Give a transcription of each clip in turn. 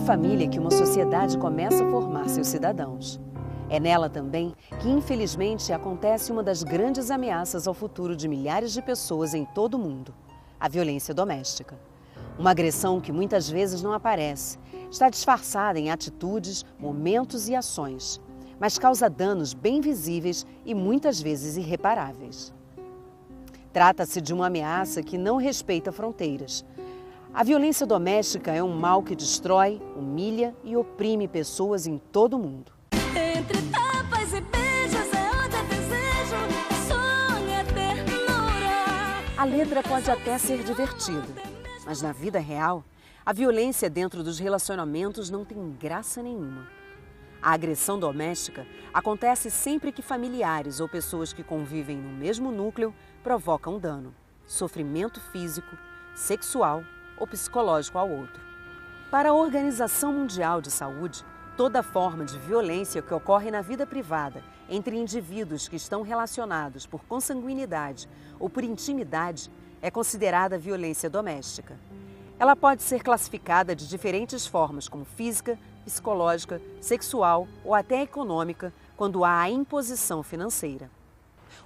família que uma sociedade começa a formar seus cidadãos. É nela também que, infelizmente, acontece uma das grandes ameaças ao futuro de milhares de pessoas em todo o mundo: a violência doméstica. Uma agressão que muitas vezes não aparece, está disfarçada em atitudes, momentos e ações, mas causa danos bem visíveis e muitas vezes irreparáveis. Trata-se de uma ameaça que não respeita fronteiras. A violência doméstica é um mal que destrói, humilha e oprime pessoas em todo o mundo. Entre tapas e beijos é onde eu desejo, sonho, ternura. A letra pode até ser divertida, mas na vida real, a violência dentro dos relacionamentos não tem graça nenhuma. A agressão doméstica acontece sempre que familiares ou pessoas que convivem no mesmo núcleo provocam dano, sofrimento físico, sexual ou psicológico ao outro. Para a Organização Mundial de Saúde, toda forma de violência que ocorre na vida privada entre indivíduos que estão relacionados por consanguinidade ou por intimidade é considerada violência doméstica. Ela pode ser classificada de diferentes formas, como física, psicológica, sexual ou até econômica, quando há a imposição financeira.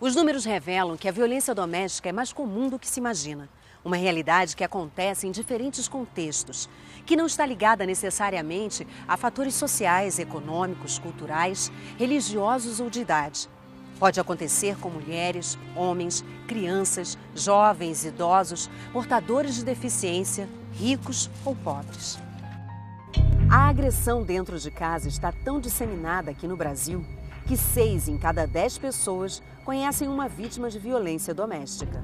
Os números revelam que a violência doméstica é mais comum do que se imagina. Uma realidade que acontece em diferentes contextos, que não está ligada necessariamente a fatores sociais, econômicos, culturais, religiosos ou de idade. Pode acontecer com mulheres, homens, crianças, jovens, idosos, portadores de deficiência, ricos ou pobres. A agressão dentro de casa está tão disseminada aqui no Brasil que 6 em cada 10 pessoas conhecem uma vítima de violência doméstica.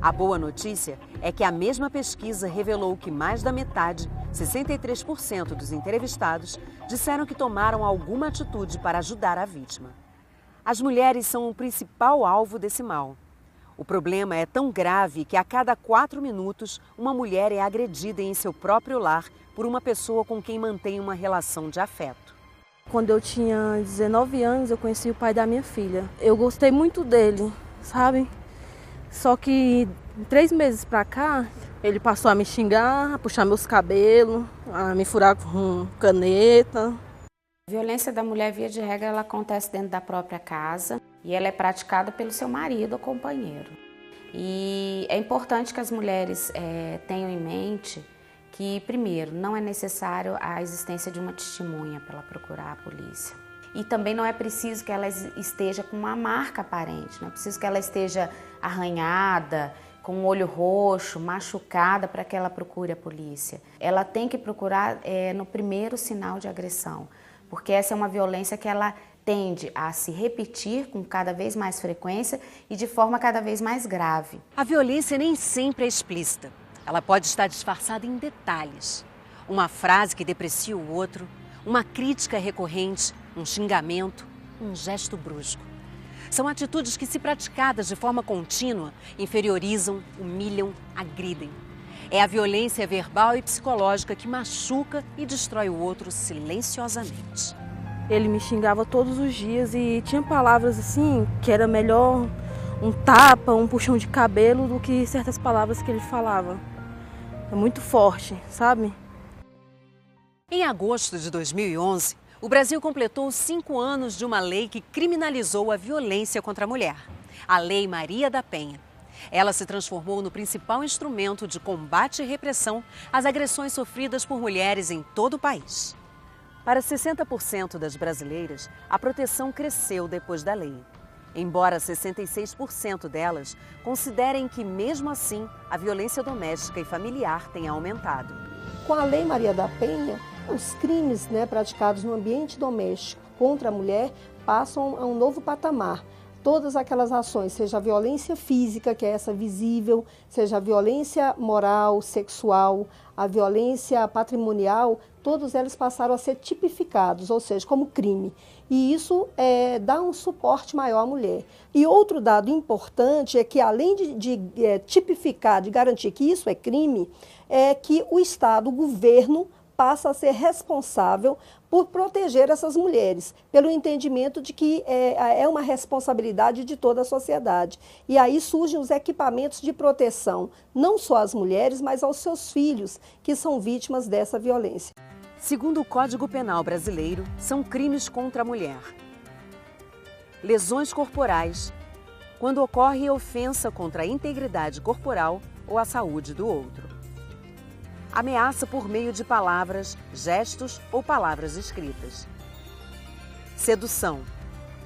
A boa notícia é que a mesma pesquisa revelou que mais da metade, 63% dos entrevistados, disseram que tomaram alguma atitude para ajudar a vítima. As mulheres são o principal alvo desse mal. O problema é tão grave que a cada 4 minutos, uma mulher é agredida em seu próprio lar por uma pessoa com quem mantém uma relação de afeto. Quando eu tinha 19 anos, eu conheci o pai da minha filha. Eu gostei muito dele, sabe? Só que 3 meses pra cá, ele passou a me xingar, a puxar meus cabelos, a me furar com caneta. A violência da mulher, via de regra, ela acontece dentro da própria casa e ela é praticada pelo seu marido ou companheiro. E é importante que as mulheres tenham em mente que, primeiro, não é necessário a existência de uma testemunha para ela procurar a polícia. E também não é preciso que ela esteja com uma marca aparente, não é preciso que ela esteja arranhada, com o olho roxo, machucada, para que ela procure a polícia. Ela tem que procurar no primeiro sinal de agressão, porque essa é uma violência que ela tende a se repetir com cada vez mais frequência e de forma cada vez mais grave. A violência nem sempre é explícita. Ela pode estar disfarçada em detalhes. Uma frase que deprecia o outro, uma crítica recorrente, um xingamento, um gesto brusco. São atitudes que, se praticadas de forma contínua, inferiorizam, humilham, agridem. É a violência verbal e psicológica que machuca e destrói o outro silenciosamente. Ele me xingava todos os dias e tinha palavras assim que era melhor um tapa, um puxão de cabelo do que certas palavras que ele falava. É muito forte, sabe? Em agosto de 2011, o Brasil completou 5 anos de uma lei que criminalizou a violência contra a mulher, a Lei Maria da Penha. Ela se transformou no principal instrumento de combate e repressão às agressões sofridas por mulheres em todo o país. Para 60% das brasileiras, a proteção cresceu depois da lei. Embora 66% delas considerem que, mesmo assim, a violência doméstica e familiar tenha aumentado. Com a Lei Maria da Penha, os crimes praticados no ambiente doméstico contra a mulher passam a um novo patamar. Todas aquelas ações, seja a violência física, que é essa visível, seja a violência moral, sexual, a violência patrimonial, todos eles passaram a ser tipificados, ou seja, como crime. E isso dá um suporte maior à mulher. E outro dado importante é que, além de tipificar, de garantir que isso é crime, é que o Estado, o governo, passa a ser responsável por proteger essas mulheres, pelo entendimento de que é uma responsabilidade de toda a sociedade. E aí surgem os equipamentos de proteção, não só às mulheres, mas aos seus filhos, que são vítimas dessa violência. Segundo o Código Penal brasileiro, são crimes contra a mulher. Lesões corporais, quando ocorre ofensa contra a integridade corporal ou a saúde do outro. Ameaça por meio de palavras, gestos ou palavras escritas. Sedução,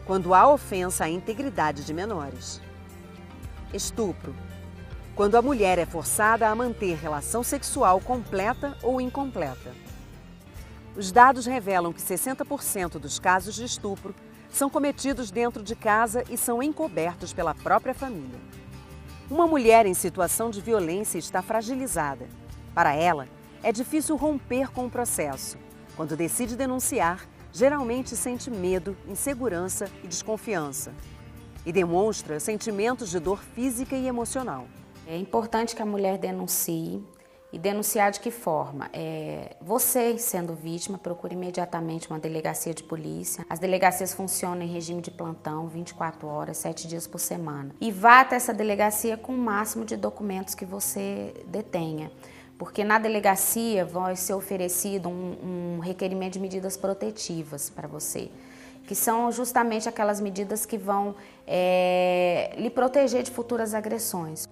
quando há ofensa à integridade de menores. Estupro, quando a mulher é forçada a manter relação sexual completa ou incompleta. Os dados revelam que 60% dos casos de estupro são cometidos dentro de casa e são encobertos pela própria família. Uma mulher em situação de violência está fragilizada. Para ela, é difícil romper com o processo. Quando decide denunciar, geralmente sente medo, insegurança e desconfiança. E demonstra sentimentos de dor física e emocional. É importante que a mulher denuncie. E denunciar de que forma? Você, sendo vítima, procure imediatamente uma delegacia de polícia. As delegacias funcionam em regime de plantão, 24 horas, 7 dias por semana. E vá até essa delegacia com o máximo de documentos que você detenha. Porque na delegacia vai ser oferecido um requerimento de medidas protetivas para você, que são justamente aquelas medidas que vão lhe proteger de futuras agressões.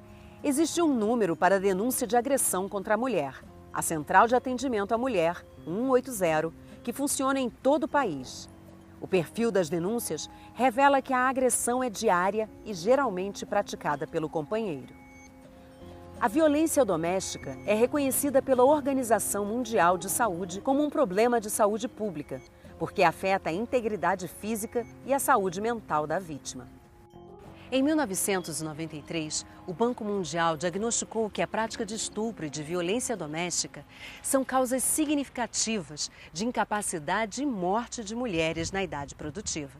Existe um número para denúncia de agressão contra a mulher, a Central de Atendimento à Mulher, 180, que funciona em todo o país. O perfil das denúncias revela que a agressão é diária e geralmente praticada pelo companheiro. A violência doméstica é reconhecida pela Organização Mundial de Saúde como um problema de saúde pública, porque afeta a integridade física e a saúde mental da vítima. Em 1993, o Banco Mundial diagnosticou que a prática de estupro e de violência doméstica são causas significativas de incapacidade e morte de mulheres na idade produtiva.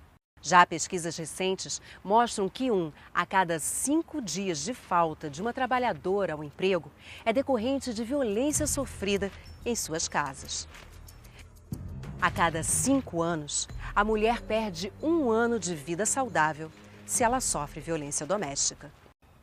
Já pesquisas recentes mostram que 1 a cada 5 dias de falta de uma trabalhadora ao emprego é decorrente de violência sofrida em suas casas. A cada 5 anos, a mulher perde 1 ano de vida saudável se ela sofre violência doméstica.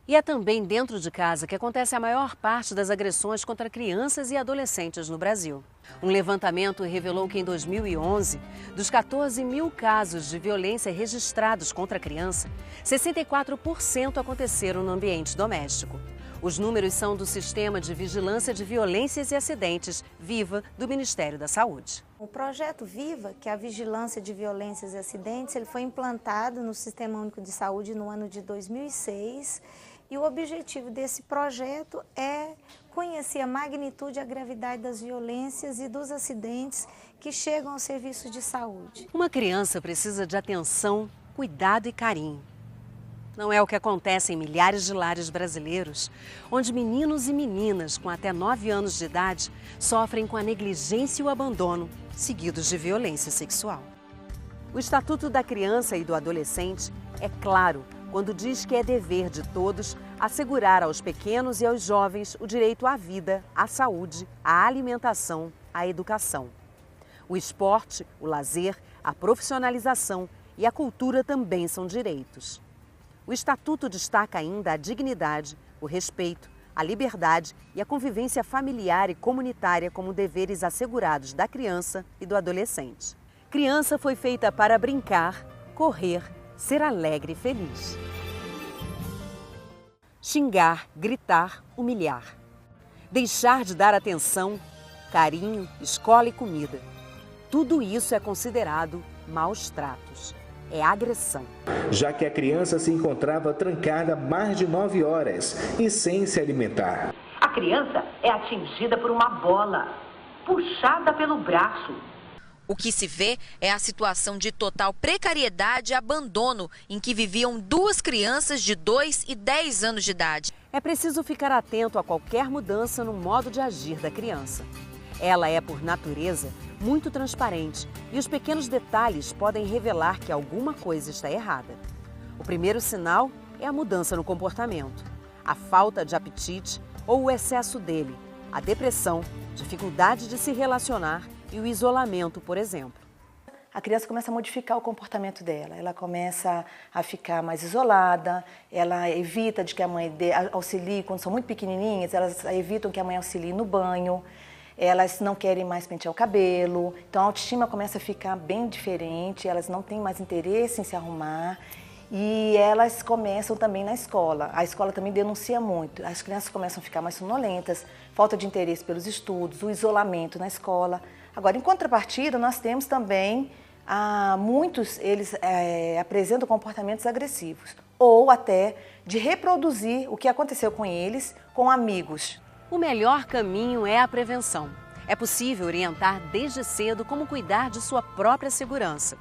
E é também dentro de casa que acontece a maior parte das agressões contra crianças e adolescentes no Brasil. Um levantamento revelou que em 2011, dos 14 mil casos de violência registrados contra a criança, 64% aconteceram no ambiente doméstico. Os números são do Sistema de Vigilância de Violências e Acidentes, VIVA, do Ministério da Saúde. O projeto VIVA, que é a Vigilância de Violências e Acidentes, ele foi implantado no Sistema Único de Saúde no ano de 2006 e o objetivo desse projeto é conhecer a magnitude e a gravidade das violências e dos acidentes que chegam ao serviço de saúde. Uma criança precisa de atenção, cuidado e carinho. Não é o que acontece em milhares de lares brasileiros, onde meninos e meninas com até 9 anos de idade sofrem com a negligência e o abandono, seguidos de violência sexual. O Estatuto da Criança e do Adolescente é claro quando diz que é dever de todos assegurar aos pequenos e aos jovens o direito à vida, à saúde, à alimentação, à educação. O esporte, o lazer, a profissionalização e a cultura também são direitos. O Estatuto destaca ainda a dignidade, o respeito, a liberdade e a convivência familiar e comunitária como deveres assegurados da criança e do adolescente. Criança foi feita para brincar, correr, ser alegre e feliz. Xingar, gritar, humilhar. Deixar de dar atenção, carinho, escola e comida. Tudo isso é considerado maus tratos. É agressão. Já que a criança se encontrava trancada mais de 9 horas e sem se alimentar. A criança é atingida por uma bola, puxada pelo braço. O que se vê é a situação de total precariedade e abandono em que viviam 2 crianças de 2 e 10 anos de idade. É preciso ficar atento a qualquer mudança no modo de agir da criança. Ela é, por natureza, muito transparente e os pequenos detalhes podem revelar que alguma coisa está errada. O primeiro sinal é a mudança no comportamento, a falta de apetite ou o excesso dele, a depressão, dificuldade de se relacionar e o isolamento, por exemplo. A criança começa a modificar o comportamento dela, ela começa a ficar mais isolada, ela evita de que a mãe auxilie, quando são muito pequenininhas, elas evitam que a mãe auxilie no banho. elas não querem mais pentear o cabelo, então a autoestima começa a ficar bem diferente, elas não têm mais interesse em se arrumar e elas começam também na escola. A escola também denuncia muito, as crianças começam a ficar mais sonolentas, falta de interesse pelos estudos, o isolamento na escola. Agora, em contrapartida, nós temos também muitos, eles apresentam comportamentos agressivos ou até de reproduzir o que aconteceu com eles, com amigos. O melhor caminho é a prevenção. É possível orientar desde cedo como cuidar de sua própria segurança.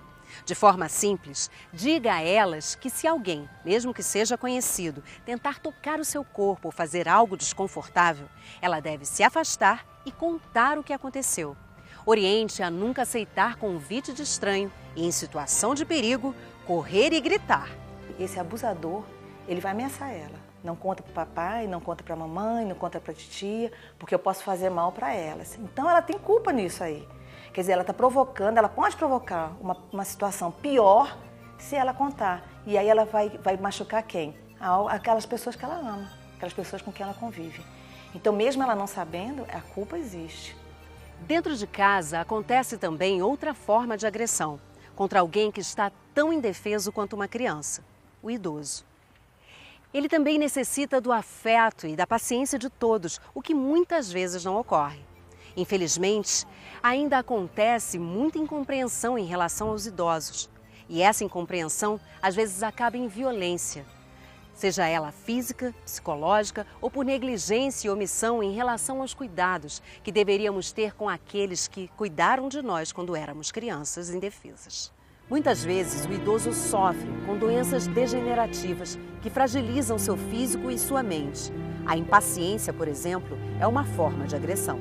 De forma simples, diga a elas que se alguém, mesmo que seja conhecido, tentar tocar o seu corpo ou fazer algo desconfortável, ela deve se afastar e contar o que aconteceu. Oriente a nunca aceitar convite de estranho e, em situação de perigo, correr e gritar. Esse abusador, ele vai ameaçar ela. Não conta para o papai, não conta para a mamãe, não conta para a titia, porque eu posso fazer mal para elas. Então ela tem culpa nisso aí. Quer dizer, ela está provocando, ela pode provocar uma situação pior se ela contar. E aí ela vai machucar quem? Aquelas pessoas que ela ama, aquelas pessoas com quem ela convive. Então, mesmo ela não sabendo, a culpa existe. Dentro de casa acontece também outra forma de agressão contra alguém que está tão indefeso quanto uma criança, o idoso. Ele também necessita do afeto e da paciência de todos, o que muitas vezes não ocorre. Infelizmente, ainda acontece muita incompreensão em relação aos idosos. E essa incompreensão, às vezes, acaba em violência. Seja ela física, psicológica ou por negligência e omissão em relação aos cuidados que deveríamos ter com aqueles que cuidaram de nós quando éramos crianças indefesas. Muitas vezes o idoso sofre com doenças degenerativas que fragilizam seu físico e sua mente. A impaciência, por exemplo, é uma forma de agressão.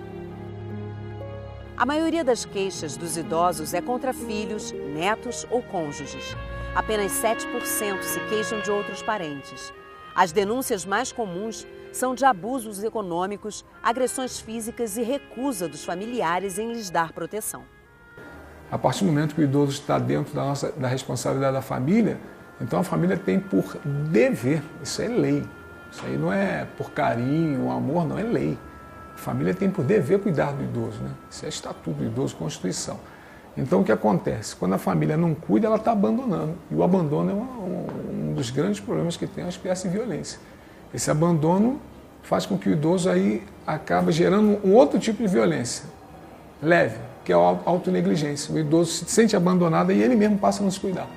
A maioria das queixas dos idosos é contra filhos, netos ou cônjuges. Apenas 7% se queixam de outros parentes. As denúncias mais comuns são de abusos econômicos, agressões físicas e recusa dos familiares em lhes dar proteção. A partir do momento que o idoso está dentro da responsabilidade da família, então a família tem por dever, isso é lei. Isso aí não é por carinho, amor, não, é lei. A família tem por dever cuidar do idoso, né? Isso é estatuto do idoso, Constituição. Então o que acontece? Quando a família não cuida, ela está abandonando. E o abandono é um dos grandes problemas que tem, uma espécie de violência. Esse abandono faz com que o idoso aí acabe gerando um outro tipo de violência, leve, que é a autonegligência. O idoso se sente abandonado e ele mesmo passa a não se cuidar.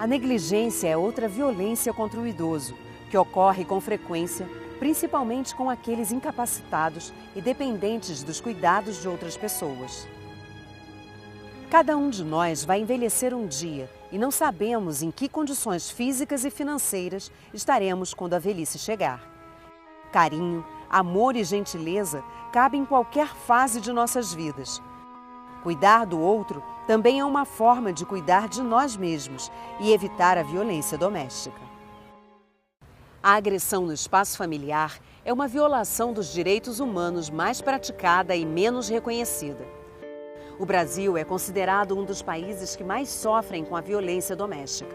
A negligência é outra violência contra o idoso, que ocorre com frequência, principalmente com aqueles incapacitados e dependentes dos cuidados de outras pessoas. Cada um de nós vai envelhecer um dia e não sabemos em que condições físicas e financeiras estaremos quando a velhice chegar. Carinho, amor e gentileza cabem em qualquer fase de nossas vidas. Cuidar do outro também é uma forma de cuidar de nós mesmos e evitar a violência doméstica. A agressão no espaço familiar é uma violação dos direitos humanos mais praticada e menos reconhecida. O Brasil é considerado um dos países que mais sofrem com a violência doméstica.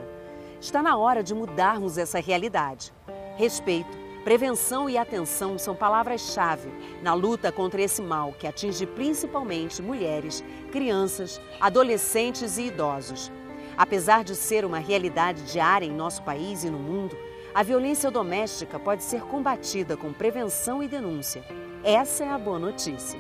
Está na hora de mudarmos essa realidade. Respeito, prevenção e atenção são palavras-chave na luta contra esse mal que atinge principalmente mulheres, crianças, adolescentes e idosos. Apesar de ser uma realidade diária em nosso país e no mundo, a violência doméstica pode ser combatida com prevenção e denúncia. Essa é a boa notícia.